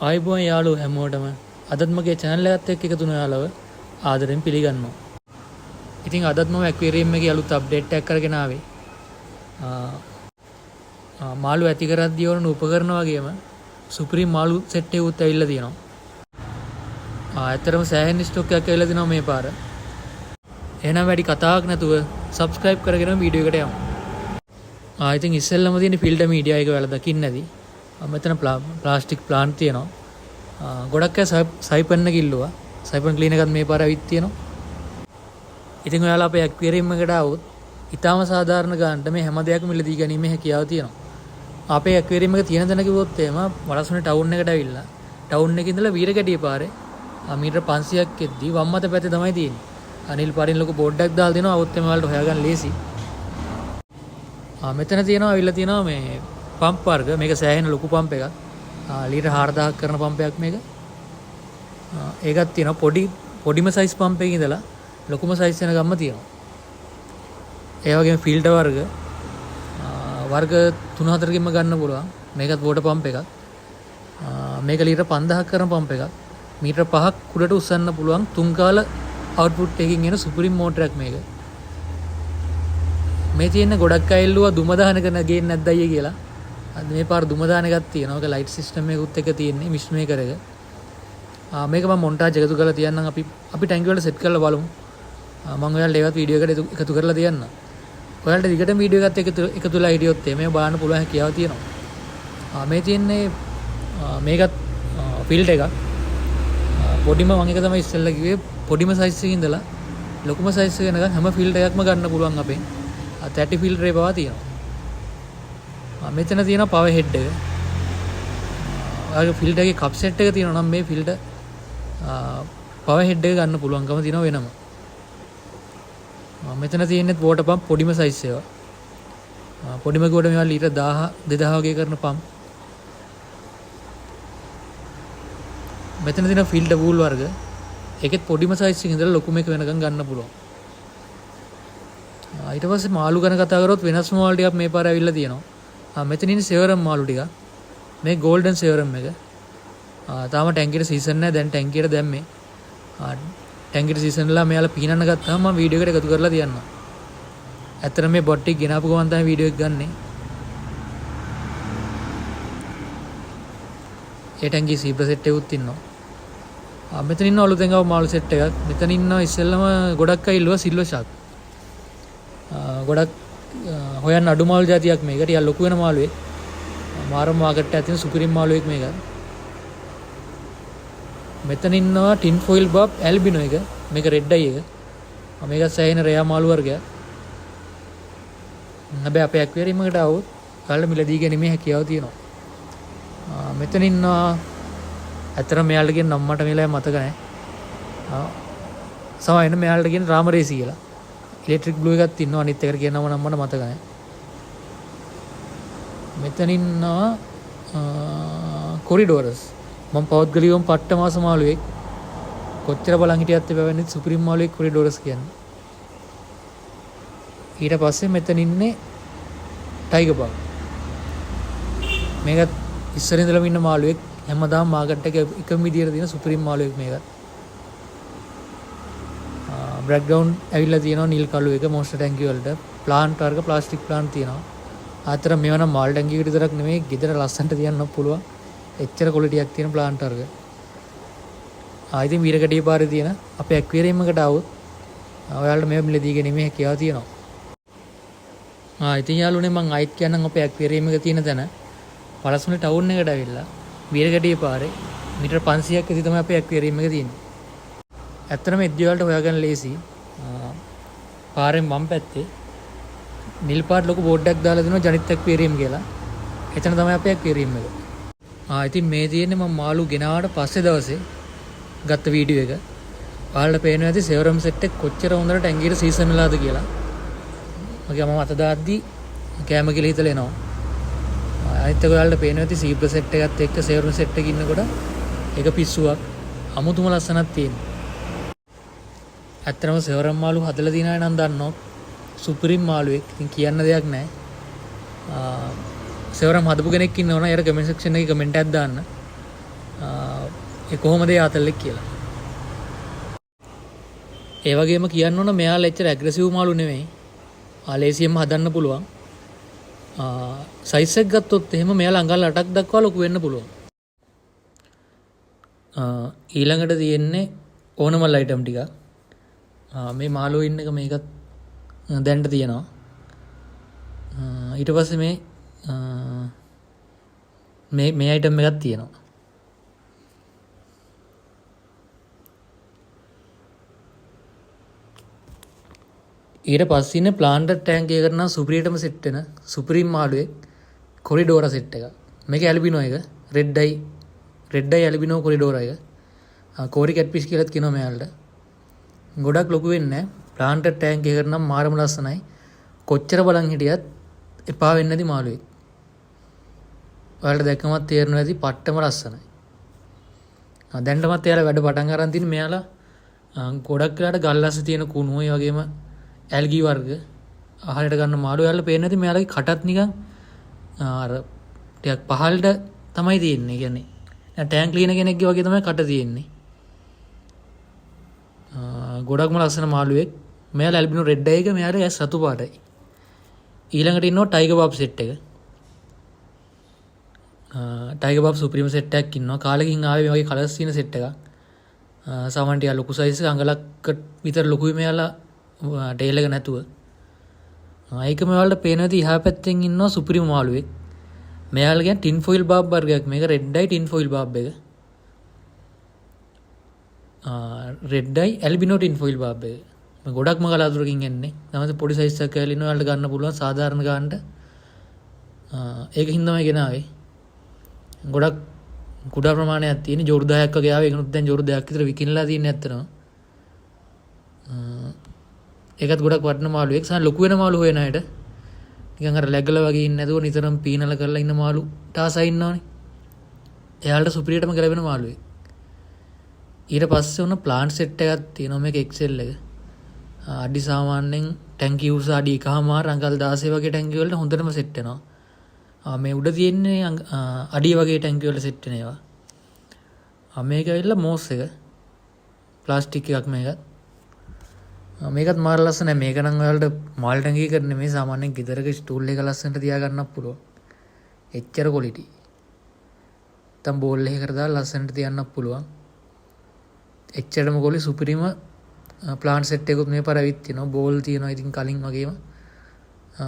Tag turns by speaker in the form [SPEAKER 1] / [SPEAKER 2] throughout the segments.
[SPEAKER 1] ආයිබෝන් යාළුවෝ හැමෝටම අදත් මගේ channel එකත් එක්ක එකතු වෙන යාළුව ආදරෙන් පිළිගන්නවා. ඉතින් අදත් මම aquarium එකේ අලුත් update එකක් කරගෙන ආවේ. මාළු ඇති කරද්දී වරන උපකරණ වගේම සුප්‍රීම් මාළු සෙට් එකකුත් ඇවිල්ලා තියෙනවා. ඇත්තටම සෑහෙන ස්ටොක් එකක් ඇවිල්ලා තිනවා මේ පාර. එහෙනම් වැඩි කතාවක් නැතුව subscribe කරගෙන වීඩියෝ එකට යමු. ඉතින් ඉස්සෙල්ලම තියෙන ෆිල්ටර් මීඩියා එක ඔයාලා දකින්න ඇති. මෙතන ප්ලාස්ටික් ප්ලාන්ට් තියෙනවා. ගොඩක් අය සයිපන් එක ඉල්ලුවා. සයිපන් ක්ලීන් එකත් මේ පාර ඇවිත් තියෙනවා. ඉතින් ඔයාලා අපේ ඇක්වේරියම් එකට ආවොත් ඊටාම සාධාරණ ගානට මේ හැම දෙයක්ම මිලදී ගැනීමේ හැකියාව තියෙනවා. අපේ ඇක්වේරියම් එක තියෙන තැන කිව්වොත් එහෙම වලසුනේ ටවුන් එකට ඇවිල්ලා ටවුන් එකේ ඉඳලා වීරගැටිය පාරේ මීටර 500ක් එද්දී වම් අත පැත්තේ තමයි තියෙන්නේ. අනිල් පාරින් ලොකු බෝඩ් එකක් දාලා දෙනවා. આવොත් එම ඔයාලට හොයාගන්න ලේසි. මෙතන තියෙනවා අවිල්ලා තියෙනවා මේ පම්ප් වර්ග. මේක සෑහෙන ලොකු පම්ප් එකක්. ලීටර් 4000ක් කරන පම්ප් එකක් මේක. ඒකත් තියෙනවා පොඩිම සයිස් පම්ප් එකක ඉඳලා ලොකුම සයිස් වෙන ගම්ම තියෙනවා. ඒ වගේම ෆිල්ටර් වර්ග 3-4කින්ම ගන්න පුළුවන්. මේකත් වෝටර් පම්ප් එකක්. මේක ලීටර් 5000ක් කරන පම්ප් එකක්. මීටර 5ක් කුඩට උස්සන්න පුළුවන් 3 කාල අවුට්පුට් එකකින් එන සුපිරිම් මෝටරයක් මේක. මේ තියෙන ගොඩක් අය ඉල්ලුවා දුම දාන කරන ගේන්න නැද්ද අයියේ කියලා. අද මේ පාර දුම දාන එකක් තියෙනවා. ඒක ලයිට් සිස්ටම් එකකුත් එක තියෙන්නේ මිස් මේකර් එක. මේක මම මොන්ටාජ් එකතු කරලා තියන්නම්. අපි ටැංකිය වලට සෙට් කරලා බලමු. මම ඔයාලට ඒවත් වීඩියෝ එකට එකතු කරලා තියන්නම්. ඔයාලට දිගටම වීඩියෝ එකත් එකතුලා හිටියොත් මේ බලන්න පුළුවන් හැකියාව තියෙනවා. මේ තියෙන්නේ මේකත් ෆිල්ටර් එකක්. පොඩිම මම එක තමයි ඉස්සෙල්ලා කිව්වේ පොඩිම සයිස් එකකින් ඉඳලා ලොකුම සයිස් එක වෙනකන් හැම ෆිල්ටර් එකක්ම ගන්න පුළුවන් අපෙන්. 30 ෆිල්ටර් එක පවා තියෙනවා. මෙතන තියෙනවා පවර් හෙඩ් එක. ඔයාගේ ෆිල්ටර් එකේ කප් සෙට් එක තියෙනවා නම් මේ ෆිල්ටර් පවර් හෙඩ් එක ගන්න පුළුවන්කම තියෙනවා වෙනම. මෙතන තියෙන්නේ වෝටර් පම්ප් පොඩිම සයිස් ඒවා. පොඩිම කිව්වට මේවා ලීටර් 1000 2000 වගේ කරන පම්ප්. මෙතන තියෙන ෆිල්ටර් වූල් වර්ග. ඒකෙත් පොඩිම සයිස් එකකින් ඉඳලා ලොකුම එක වෙනකන් ගන්න පුළුවන්. ඊට පස්සේ මාළු ගැන කතා කරොත් වෙනස් මාළු ටිකක් මේ පාර ඇවිල්ලා තියෙනවා. මෙතන ඉන්නේ සෙවරම් මාළු ටික. මේ ගෝල්ඩන් සෙවරම් එක. තාම ටැංකියට සීසන් නැහැ. දැන් ටැංකියට දැම්මේ. ටැංකියට සීසන් වෙලා මෙයාලා පීනන්න ගත්තාම මම වීඩියෝ එකට එකතු කරලා තියන්නම්. ඇත්තට මේ බොට් එක ගෙනාපු ගමන් තමයි වීඩියෝ එක ගන්නෙ. ඒ ටැංකියේ සීබ්‍ර සෙට් එකකුත් ඉන්නවා. මෙතන ඉන්න අලුතෙන් ආව මාළු සෙට් එකක්. මෙතන ඉන්නවා ඉස්සෙල්ලම ගොඩක් අය ඉල්ලුවා සිල්වර් ෂාක්. ගොඩක් හොයන්න අඩු මාළු జాතියක් මේක. ටිකක් ලොකු වෙන මාළුවෙක්. මාරම මාකට් එකේ තියෙන සුපිරිම් මාළුවෙක් මේක. මෙතන ඉන්නවා ටින් ෆොයිල් බබ් ඇල්බිනෝ එක. මේක රෙඩ් අයි එක. මේක සෑහෙන රෙයා මාළු වර්ගයක්. හැබැයි අපේ ඇක්වේරියම් එකට આવොත් ඔයාලට මිලදී ගැනීමේ හැකියාව තියෙනවා. මෙතන ඉන්නවා ඇත්තට මෙයාලට කියන නම මට මෙලයි මතක නැහැ. සමහරවිට මෙයාලට කියන රාමරේසි කියලා. ඉලෙක්ට්‍රික් බ්ලූ එකක් තියෙනවා. අනිත් එකට කියන නම මට මතක නැහැ. මෙතන ඉන්නවා කොරිඩෝරස්. මම පෞද්ගලිකවම පට්ට මාස මාළුවෙක්. කොච්චර බලන් හිටියත් එපැවෙන්නේ සුපිරිම් මාළුවෙක් කොරිඩෝරස් කියන්නේ. ඊට පස්සේ මෙතන ඉන්නේ ටයිගර් බග්. මේකත් ඉස්සර ඉඳලම ඉන්න මාළුවෙක්. හැමදාම මාකට් එකේ එකම විදියට තියෙන සුපිරිම් මාළුවෙක් මේකත්. බෑග්ග්‍රවුන්ඩ් ඇවිල්ලා තියෙනවා නිල් කළු එක මොන්ස්ටර් ටැංකිය වලට. ප්ලාන්ට් වර්ග ප්ලාස්ටික් ප්ලාන්ට් තියෙනවා. අතර මේවා නම් මාළු ටැංකියකට විතරක් නෙමෙයි ගෙදර ලස්සනට තියන්න පුළුවන්. එච්චර ක්වොලිටියක් තියෙන ප්ලාන්ට් වර්ග. ඉතින් වීරගැටිය පාරේ තියෙන අපේ ඇක්වේරියම් එකට આવොත් ඔයාලට මේව මිලදී ගැනීමේ හැකියාව තියෙනවා. ඉතින් යාළුවනේ මම ආයිත් කියන්නම් අපේ ඇක්වේරියම් එක තියෙන තැන පළසුනේ ටවුන් එකට ඇවිල්ලා වීරගැටිය පාරේ මීටර 500ක් විතර තමයි අපේ ඇක්වේරියම් එක තියෙන්නේ. ඇත්තටම එද්දී වලට හොයාගන්න ලේසි. පාරෙන් වම් පැත්තේ නිල් පාට ලොකු බෝඩ් එකක් දාලා දෙනවා ජනිත් ඇක්වේරියම් කියලා. එතන තමයි අපේ ඇක්වේරියම් එක. ඉතින් මේ තියෙන්නේ මම මාළු ගෙනාවට පස්සේ දවසේ ගත්ත වීඩියෝ එක. ඔයාලට පේනවා ඇති සෙවරම් සෙට් එක කොච්චර හොඳට ටැංකියට සීසන් වෙලාද කියලා. මම අත දාද්දි කැම කියලා හිතලා එනවා. අනිත් එක ඔයාලට පේනවා ඇති සීබ්‍ර සෙට් එකත් එක්ක සෙවරම් සෙට් එක ඉන්නකොට ඒක පිස්සුවක්. අමුතුම ලස්සනක් තියෙනවා. ඇත්තටම සෙවරම් මාළු හදලා දින අය නම් දන්නවා. සුපිරිම් මාළුවෙක්. ඉතින් කියන්න දෙයක් නැහැ. සෙවරම් හදපු කෙනෙක් ඉන්නවනම් එයාට කමෙන්ට් සෙක්ෂන් එකේ කමෙන්ට් එකක් දාන්න. ඒ කොහොමද ඒ ආතල්ලෙක් කියලා. ඒ වගේම කියන්න ඕන මෙයාලා එච්චර ඇග්‍රෙසිව් මාළු නෙමෙයි. ලේසියෙන්ම හදන්න පුළුවන්. සයිස් එක ගත්තොත් එහෙම මෙයාලා අඟල් 8ක් දක්වා ලොකු වෙන්න පුළුවන්. ඊළඟට තියෙන්නේ ඕනමල් අයිටම් ටික. මේ මාළු ඉන්න එක මේකත් දැන්ට තියෙනවා. ඊට පස්සේ මේ අයිටම් එකක් තියෙනවා. ඊට පස්සේ ඉන්නේ ප්ලාන්ටර් ටැංක් එකකට නම් සුපිරියටම සෙට් වෙන සුප්‍රීම් මාළුවේ කොරිඩෝරා සෙට් එක. මේක ඇල්බිනෝ එක. රෙඩ් අයි ඇල්බිනෝ කොරිඩෝරා එක. කෝරි කැට්ෆිෂ් කියලාත් කියනවා මෙයාලට. ගොඩක් ලොකු වෙන්නේ නැහැ. ප්ලාන්ටර් ටැංක් එකකට නම් මාරම ලස්සනයි. කොච්චර බලන් හිටියත් එපා වෙන්නේ නැති මාළුවෙක්. ඔයාලට දැක්කමත් තේරෙනවා ඇති පට්ටම ලස්සනයි. දැන්ටමත් එයාලා වැඩ පටන් අරන් තින්නේ මෙයාලා ගොඩක් වෙලාට ගල්ලස්සේ තියෙන කුණු ඒ වගේම ඇල්ගී වර්ග ආහාරයට ගන්න මාළු යාළුවා පේන්නේ නැති මෙයාලගේ කටත් නිකන් අර ටිකක් පහළට තමයි තියෙන්නේ. කියන්නේ ටැංක් ක්ලීනර් කෙනෙක්ගේ වගේ තමයි කට තියෙන්නේ. ගොඩක්ම ලස්සන මාළුවෙක්. මෙයාලා ඇල්බිනෝ රෙඩ් අයි එක මෙයාලා ඇස් රතු පාටයි. ඊළඟට ඉන්නවා ටයිගර් බබ් සෙට් එක. ටයිගර් බබ් සුප්‍රීම සෙට් එකක් ඉන්නවා. කාලෙකින් ආවේ මේ වගේ කලර්ස් තියෙන සෙට් එකක්. සාමාන්‍යයෙන් ටික ලොකු සයිස් එක අඟලක් විතර ලොකුයි මෙයාලා ටේල් එක නැතුව. ඒකම ඔයාලට පේන ඇති ඉහා පැත්තෙන් ඉන්නවා සුපිරිම මාළුවෙක්. මෙයාලා කියන්නේ ටින් ෆොයිල් බාබ් වර්ගයක්. මේක රෙඩ් අයි ටින් ෆොයිල් බාබ් එක. රෙඩ් අයි ඇල්බිනෝ ටින් ෆොයිල් බාබ් එක. මේ ගොඩක්ම කලාතුරකින් එන්නේ. තමයි පොඩි සයිස් එකක් කියලා ඉන්නවා. ඔයාලට ගන්න පුළුවන් සාධාරණ ගන්නට. ඒක හින්දා මම ගෙනාවේ. ගොඩක් කුඩා ප්‍රමාණයක් තියෙන ජෝරු 10ක් වගේ ආවේ. ඒකනුත් දැන් ජෝරු 2ක් විතර විකිනලා තියෙන්නේ ඇත්තටම. ඒකත් ගොඩක් වටින මාළුවෙක්. සාන ලොකු වෙන මාළු හොයන අයට නිකන් අර läගල වගේ ඉන්නේ නැතුව නිතරම පීනල කරලා ඉන්න මාළු ටාසයි ඉන්නවනේ. එයාලට සුපිරියටම ගැලපෙන මාළුවෙක්. ඊට පස්සේ උන ප්ලාන්ට් සෙට් එකක් තියෙනවා මේක එක්සෙල් එක. අඩි සාමාන්‍යයෙන් ටැංකිය උස අඩි 1.5 අඟල් 16 වගේ ටැංකිය වලට හොඳටම සෙට් වෙනවා. මේ උඩ තියෙන්නේ අඩිය වගේ ටැංකිය වල සෙට් වෙන ඒවා. මේක ඇවිල්ලා මෝස් එක. ප්ලාස්ටික් එකක් මේකත්. මේකත් මාර ලස්සනයි. මේක නම් ඔයාලට මාල් ටැංකිය කරන්නේ නෙමෙයි සාමාන්‍යයෙන් ගෙදරක ස්ටූල් එක ලස්සනට තියා ගන්නත් පුළුවන්. එච්චර ක්වොලිටි. නැත්තම් බෝල් එකකට දාලා ලස්සනට තියන්නත් පුළුවන්. එච්චරම ගොලි සුපිරිම ප්ලාන්ට් සෙට් එකකුත් මේ පාර ඇවිත් තියෙනවා. බෝල් තියෙනවා. ඉතින් කලින් වගේම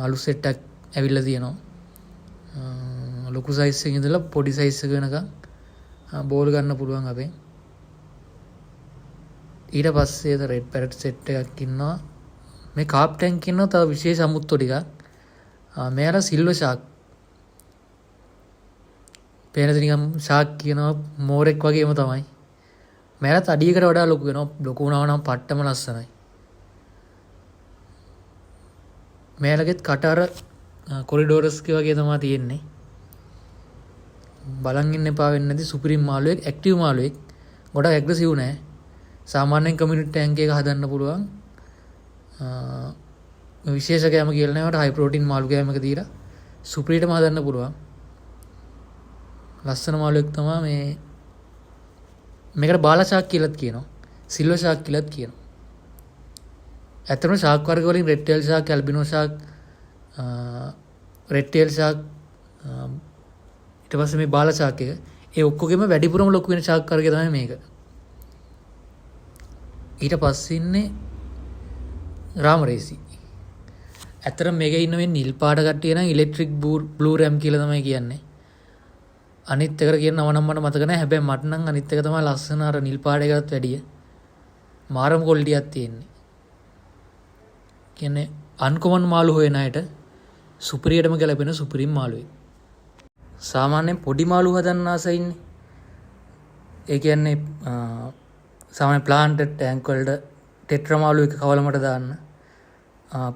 [SPEAKER 1] අලුත් සෙට් එකක් ඇවිල්ලා තියෙනවා. ලොකු සයිස් එකකින් ඉඳලා පොඩි සයිස් එක වෙනකම් බෝල් ගන්න පුළුවන් අපෙන්. ඊට පස්සේ රෙඩ් පැරට් සෙට් එකක් ඉන්නවා. මේ කාප් ටැංක් ඉන්නවා. තව විශේෂ අමුත්තු ටිකක්. මෙයාලා සිල්වර් ෂාක්. පේනද නිකන් ෂාක් කියනවා මෝරෙක් වගේම තමයි. මෙයාලත් අඩියකට වඩා ලොකු වෙනවා. ලොකු වුණා නම් පට්ටම ලස්සනයි. මෙයාලගෙත් කට අර කොරිඩෝරස් වගේ තමයි තියෙන්නේ. බලන් ඉන්න එපා වෙන්නේ නැති සුපිරිම් මාළුවෙක්. ඇක්ටිව් මාළුවෙක්. ගොඩක් ඇග්‍රසිව් නෑ. සාමාන්‍යයෙන් කමියුනිටි ටැංක් එක හදන්න පුළුවන්. විශේෂ කෑම කියලා නේවට හයි ප්‍රෝටීන් මාළු කෑම එක දීලා සුපිරිටම හදන්න පුළුවන්. ලස්සන මාළුවෙක් තමයි මේ. මේකට බාලා ෂාක් කියලාත් කියනවා. සිල්වර් ෂාක් කියලාත් කියනවා. ඇත්තටම ෂාක් වර්ග වලින් රෙඩ් ටේල් ෂාක්, ඇල්බිනෝ ෂාක්, රෙඩ් ටේල් ෂාක් ඊට පස්සේ මේ බාලා ෂාක් එක ඒ ඔක්කොගෙම වැඩිපුරම ලොකු වෙන ෂාක් වර්ගය තමයි මේක. ඊට පස්සේ ඉන්නේ රාමරේසි. ඇත්තටම මේකේ ඉන්න මේ නිල් පාට කට්ටිය නම් ඉලෙක්ට්‍රික් බ්ලූ රැම් කියලා තමයි කියන්නේ. අනිත් එකට කියන නම නම් මට මතක නැහැ. හැබැයි මට නම් අනිත් එක තමයි ලස්සන අර නිල් පාට එකකට වැඩිය මාරම ක්වොලිටියක් තියෙන්නේ. කියන්නේ අන්කොමන් මාළු හොයන අයට සුපිරියටම ගැලපෙන සුපිරිම් මාළුවෙක්. සාමාන්‍යයෙන් පොඩි මාළු හදන්න ආසයි ඉන්නේ. ඒ කියන්නේ සාමාන්‍ය ප්ලාන්ට් ටැංක් වලට ටෙට්‍රා මාළු එක කවලමට දාන්න.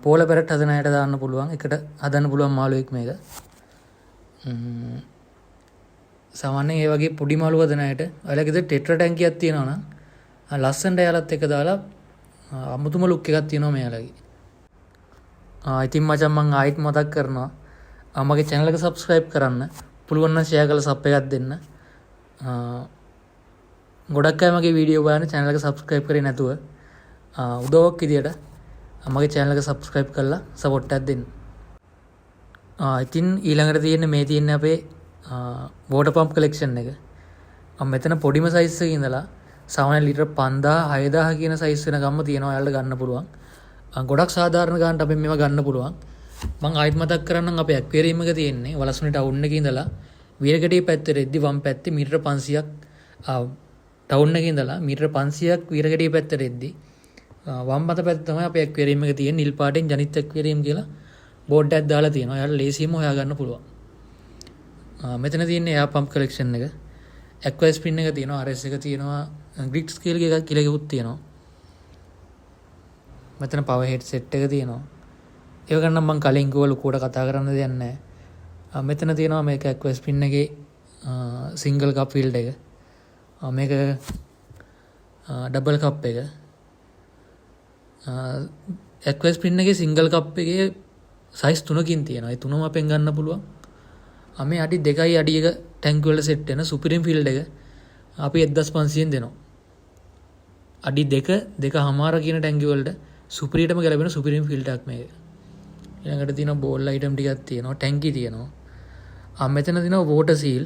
[SPEAKER 1] පෝල පැරට් හදන අයට දාන්න පුළුවන්. එකට හදන්න පුළුවන් මාළුවෙක් මේක. සාමාන්‍යයෙන් ඒ වගේ පොඩි මාළු හදන අයට ඔයාලගේ ගෙදර ටෙට්‍රා ටැංකියක් තියෙනවා නම් ලස්සනට යාලත් එක දාලා අමුතුම ලුක් එකක් තියෙනවා මෙයාලගේ. ඉතින් මචං මම ආයෙත් මතක් කරනවා මගේ channel එක subscribe කරන්න. පුළුවන් නම් share කරලා sub එකක් දෙන්න. ගොඩක් අය මගේ වීඩියෝ බලන channel එක subscribe කරේ නැතුව උදව්වක් විදියට මගේ channel එක subscribe කරලා support එකක් දෙන්න. ඉතින් ඊළඟට තියෙන්නේ මේ තියෙන්නේ අපේ water pump collection එක. මෙතන පොඩිම size එකක ඉඳලා සාමාන්‍ය ලීටර් 5000 6000 කියන size වෙනකම්ම තියෙනවා ඔයාලට ගන්න පුළුවන්. ගොඩක් සාධාරණ ගානට අපෙන් මේවා ගන්න පුළුවන්. මම ආයෙත් මතක් කරන්නම් අපේ aquarium එක තියෙන්නේ වලසුනේ ටවුන් එකේ ඉඳලා වීරගඩිය පැත්තට එද්දි වම් පැත්තේ මීටර 500ක් ටවුන් එකේ ඉඳලා මීටර 500ක් වීරගඩිය පැත්තට එද්දි වම් අත පැත්තේ තමයි අපේ aquarium එක තියෙන්නේ. නිල් පාටින් ජනිත් aquarium කියලා බෝඩ් එකක් දාලා තියෙනවා. ඔයාලා ලේසියෙන්ම හොයාගන්න පුළුවන්. මෙතන තියෙන්නේ air pump collection එක. aqua spin එක තියෙනවා, RS එක තියෙනවා, grid scale එකක් කියලා එකකුත් තියෙනවා. මෙතන power head set එක තියෙනවා. ඒක ගන්න මම කලින් කිව්ව ලොකුවට කතා කරන්න දෙයක් නැහැ. මෙතන තියෙනවා මේක aqua spin එකේ single cup field එක. මේක double cup එක. aqua spin එකේ single cup එකේ size 3කින් තියෙනවා. ඒ තුනම අපෙන් ගන්න පුළුවන්. මේ අඩි 2යි අඩි 1 ටැංක් වල සෙට් වෙන සුපිරිම් ෆීල්ඩ් එක අපි 1500න් දෙනවා. අඩි 2.5 කියන ටැංකි වලට සුපිරියටම ගැලපෙන සුපිරිම් ෆීල්ඩ් එකක් මේක. ඊළඟට තියෙනවා බෝල් අයිටම් ටිකක් තියෙනවා, ටැංකි තියෙනවා. මෙතන තියෙනවා වෝටර් සීල්,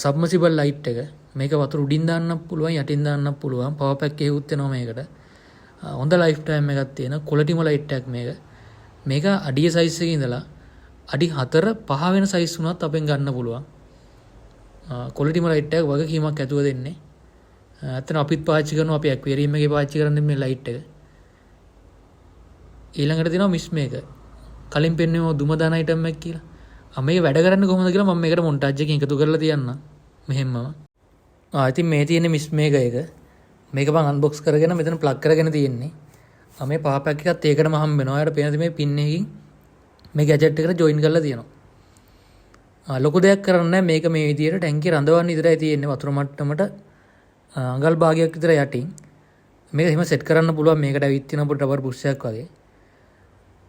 [SPEAKER 1] සබ්මර්සිබල් ලයිට් එක. මේක වතුර උඩින් දාන්නත් පුළුවන්, යටින් දාන්නත් පුළුවන්. පවර් පැක් එකකුත් වෙනවා මේකට. හොඳ ලයිෆ් ටයිම් එකක් තියෙන ක්වොලිටිම ලයිට් එකක් මේක. මේක අඩිය සයිස් එකේ ඉඳලා අඩි 4-5 වෙන සයිස් වුණත් අපෙන් ගන්න පුළුවන්. ක්වොලිටිම ලයිට් එකක් වගකීමක් ඇතුව දෙන්නේ. ඇත්තට අපිත් පාවිච්චි කරනවා, අපි ඇක්වේරියම් එකේ පාවිච්චි කරන්නේ මේ ලයිට් එක. ඊළඟට තියෙනවා මිස් මේකර්. කලින් පෙන්වුවා දුම දාන අයිටම් එකක් කියලා. මේක වැඩ කරන්නේ කොහොමද කියලා මම මේකට මොන්ටාජ් එකකින් එකතු කරලා තියන්නම්. මෙහෙමම. ඉතින් මේ තියෙන්නේ මිස් මේකර් එක. මේක මම අන්බොක්ස් කරගෙන මෙතන ප්ලග් කරගෙන තියෙන්නේ. මේ පවර් පැක් එකත් ඒකටම හම්බ වෙනවා. ඔයාලට පේනද මේ පින් එකකින් මේ ගැජට් එකට ජොයින් කරලා තියෙනවා. ලොකු දෙයක් කරන්නේ නැහැ. මේක මේ විදිහට ටැංකිය රඳවන්න විතරයි තියෙන්නේ වතුර මට්ටමට අඟල් භාගයක් විතර යටින්. මේක එහෙම සෙට් කරන්න පුළුවන්. මේකට ඇවිත් තියෙන පොඩ රබර් පුෂ් එකක් වගේ.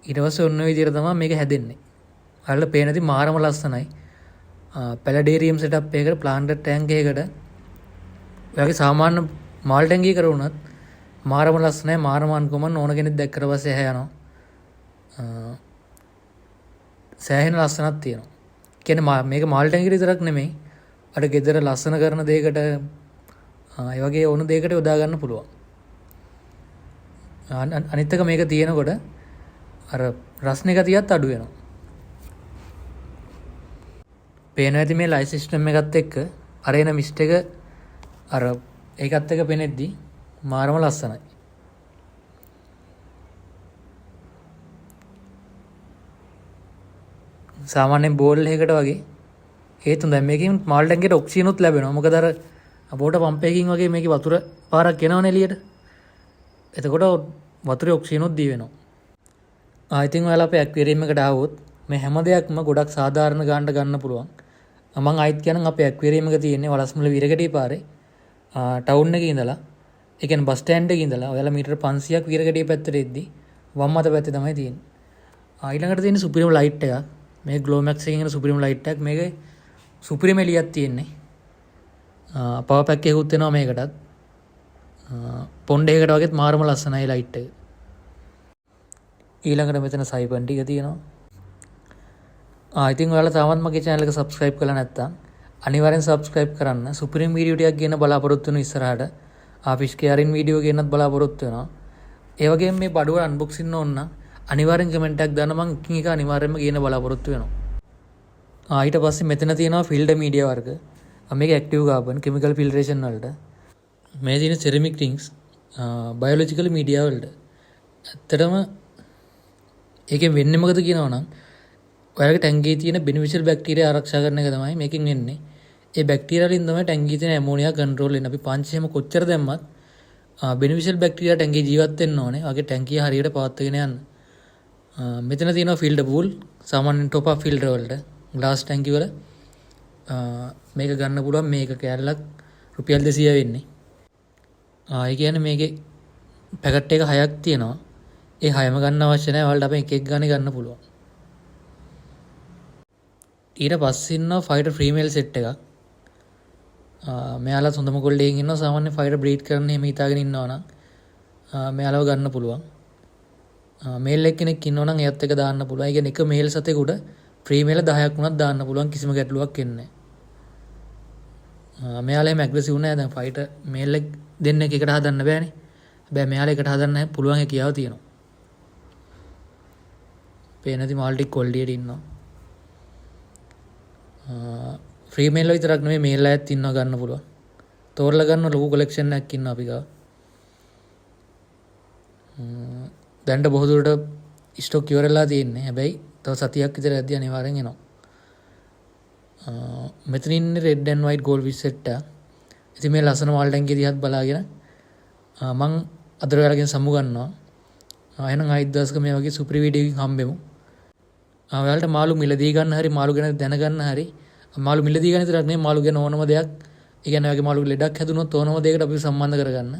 [SPEAKER 1] ඊට පස්සේ ඔන්න ඔය විදිහට තමයි මේක හැදෙන්නේ. ඔයාලට පේන ඉතින් මාරම ලස්සනයි. පැලඩේරියම් සෙටප් එකකට ප්ලාන්ටඩ් ටැංක් එකකට ඔයාගේ සාමාන්‍ය මාල් ටැංකිය කරුණත් මාරම ලස්සනයි. මාරම අන්කොමන් ඕන කෙනෙක් දැක්කට පස්සේ ඇහැ යනවා. සෑහෙන ලස්සනක් තියෙනවා. කියන්නේ මේක මාල් ටැංකිය විතරක් නෙමෙයි. අර ගෙදර ලස්සන කරන දෙයකට ඒ වගේ ඕන දෙයකට යොදා ගන්න පුළුවන්. අනිත් එක මේක තියෙනකොට අර රස්නේ ගතියත් අඩු වෙනවා. පේනවා ඇති මේ ලයිට් සිස්ටම් එකත් එක්ක අර එන මිස්ට් එක අර ඒකත් එක්ක පෙනෙද්දි මාරම ලස්සනයි. සාමාන්‍යයෙන් බෝල් එකකට වගේ ඒත් හොඳයි. මේකෙන් මාල් ටැංකියට ඔක්සිජන් උත් ලැබෙනවා. මොකද අර වෝටර් පම්ප් එකකින් වගේ මේකේ වතුර පාරක් එනවනේ එළියට. එතකොට වතුරේ ඔක්සිජන් උත් දී වෙනවා. ඉතින් ඔයාලා අපේ ඇක්වේරියම් එකට ආවොත් මේ හැම දෙයක්ම ගොඩක් සාධාරණ ගානට ගන්න පුළුවන්. මම ආයිත් කියනනම් අපේ ඇක්වේරියම් එක තියෙන්නේ වලස්මුල වීරගඩිය පාරේ ටවුන් එකේ ඉඳලා, ඒ කියන්නේ බස් ස්ටෑන්ඩ් එකේ ඉඳලා ඔයාලා මීටර 500ක් වීරගඩිය පැත්තට එද්දි වම් අත පැත්තේ තමයි තියෙන්නේ. ඊළඟට තියෙන්නේ සුපිරිම ලයිට් එකක්. මේ ග්ලෝමැක්ස් එකකින් එන සුපිරිම ලයිට් එකක්. මේකේ සුපිරිම එළියක් තියෙන්නේ. පවර් පැක් එකකුත් වෙනවා මේකටත්. පොන්ඩ් එකකට වගේත් මාරම ලස්සනයි ලයිට් එක. ඊළඟට මෙතන සයිපන් ටික තියෙනවා. ඉතින් ඔයාලා තාමත් මගේ channel එක subscribe කරලා නැත්නම් අනිවාර්යෙන් subscribe කරන්න. සුපිරිම වීඩියෝ ටිකක් ගේන්න බලාපොරොත්තු වෙන ඉස්සරහට ආෆිස් කෙයාරින් වීඩියෝ ගේන්නත් බලාපොරොත්තු වෙනවා. ඒ වගේම මේ බඩුවල unboxing ඕන නම් අනිවාර්යෙන් කමෙන්ට් එකක් දාන්න. මම එකින් එක අනිවාර්යෙන්ම ගේන්න බලාපොරොත්තු වෙනවා. ඊට පස්සේ මෙතන තියෙනවා ෆිල්ඩර් මීඩියා වර්ග. මේක ඇක්ටිව් කාබන් කෙමිකල් ෆිල්ටරේෂන් වලට. මේ තියෙන සෙරමික් රින්ග්ස් බයොලොජිකල් මීඩියා වලට. ඇත්තටම ඒකෙන් වෙන්නේ මොකද කියනවනම් ඔයාලගේ ටැංකියේ තියෙන බෙනිෆිෂල් බැක්ටීරියා ආරක්ෂා කරන එක තමයි මේකෙන් වෙන්නේ. ඒ බැක්ටීරියා වලින් තමයි ටැංකියේ තියෙන ඇමෝනියා කන්ට්‍රෝල් වෙන්නේ. අපි පංච එහෙම කොච්චර දැම්මත් බෙනිෆිෂල් බැක්ටීරියා ටැංකියේ ජීවත් වෙන්න ඕනේ. වගේ ටැංකිය හරියට පවත්වාගෙන යන්න. මෙතන තියෙනවා ෆිල්ටර් පූල්. සාමාන්‍යයෙන් টොප් අප් ෆිල්ටර් වලට ග්ලාස් ටැංකි වල මේක ගන්න පුළුවන්. මේක කෑල්ලක් රුපියල් 200 වෙන්නේ. ඒ කියන්නේ මේකේ පැකට් එක 6ක් තියෙනවා. ඒ 6ම ගන්න අවශ්‍ය නැහැ. ඔයාලට අපෙන් එක එක ගානේ ගන්න පුළුවන්. ඊට පස්සේ ඉන්නවා ෆයිටර් ෆ්‍රීමේල් සෙට් එකක්. මෙයාලා හොඳම කොල්ලෙක් ඉන්නවා සාමාන්‍ය ෆයිටර් බ්‍රීඩ් කරන්න එහෙම හිතාගෙන ඉන්නවා නම් මෙයාලව ගන්න පුළුවන්. මේල් එක්කෙනෙක් ඉන්නවා නම් එයත් එක දාන්න පුළුවන්. ඒ කියන්නේ එක මේල් සතෙකුට ෆ්‍රී මේල් 10ක් වුණත් දාන්න පුළුවන් කිසිම ගැටලුවක් එන්නේ නැහැ. මෙයාලා එහෙම ඇග්‍රෙසිව් නැහැ. දැන් ෆයිටර් මේල් එක දෙන්නෙක් එකට හදන්න බෑනේ. හැබැයි මෙයාලා එකට හදන්න පුළුවන් හැකියාව තියෙනවා. පේනදි මාල්ටි කොල්ඩියට ඉන්නවා. ෆ්‍රී මේල් විතරක් නෙමෙයි මේල් අයත් ඉන්නවා ගන්න පුළුවන්. තෝරලා ගන්න ලොකු කලෙක්ෂන් එකක් ඉන්නවා අපි ගාව. දැන්ට බොහෝ දුරට ස්ටොක් ඉවරලා තියෙන්නේ. හැබැයි තව සතියක් විතර යද්දී අනිවාර්යෙන් එනවා. මෙතන ඉන්නේ red and white gold fish set එක. ඉතින් මේ ලස්සන මාල් ටැංකිය දිහාත් බලාගෙන මං අද ඔයාලගෙන් සමු ගන්නවා. එහෙනම් ආයිත් දවසක මේ වගේ සුපිරි වීඩියෝ එකකින් හම්බෙමු. ඔයාලට මාළු මිලදී ගන්න හරි මාළු ගැන දැනගන්න හරි මාළු මිලදී ගන්න විතරක් නෙමෙයි මාළු ගැන ඕනම දෙයක් ඒ කියන්නේ ඔයගේ මාළු ලෙඩක් හැදුනොත් ඕනම දෙයකට අපි සම්බන්ධ කරගන්න.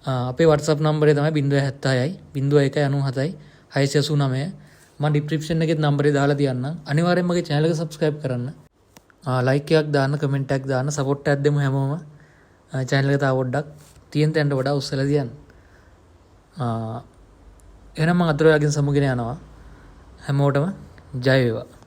[SPEAKER 1] අපේ WhatsApp නම්බරේ තමයි 076යි 0197යි 689. මම ඩිස්ක්‍රිප්ෂන් එකේ නම්බරේ දාලා තියන්නම්. අනිවාර්යෙන්ම මගේ channel එක subscribe කරන්න. like එකක් දාන්න, comment එකක් දාන්න, support එකක් දෙමු හැමෝම. channel එක තාම පොඩ්ඩක් තියෙන තැනට වඩා උස්සලා තියන්න. එහෙනම් මම අද ඔයාලගෙන් සමුගෙන යනවා. හැමෝටම ජය වේවා.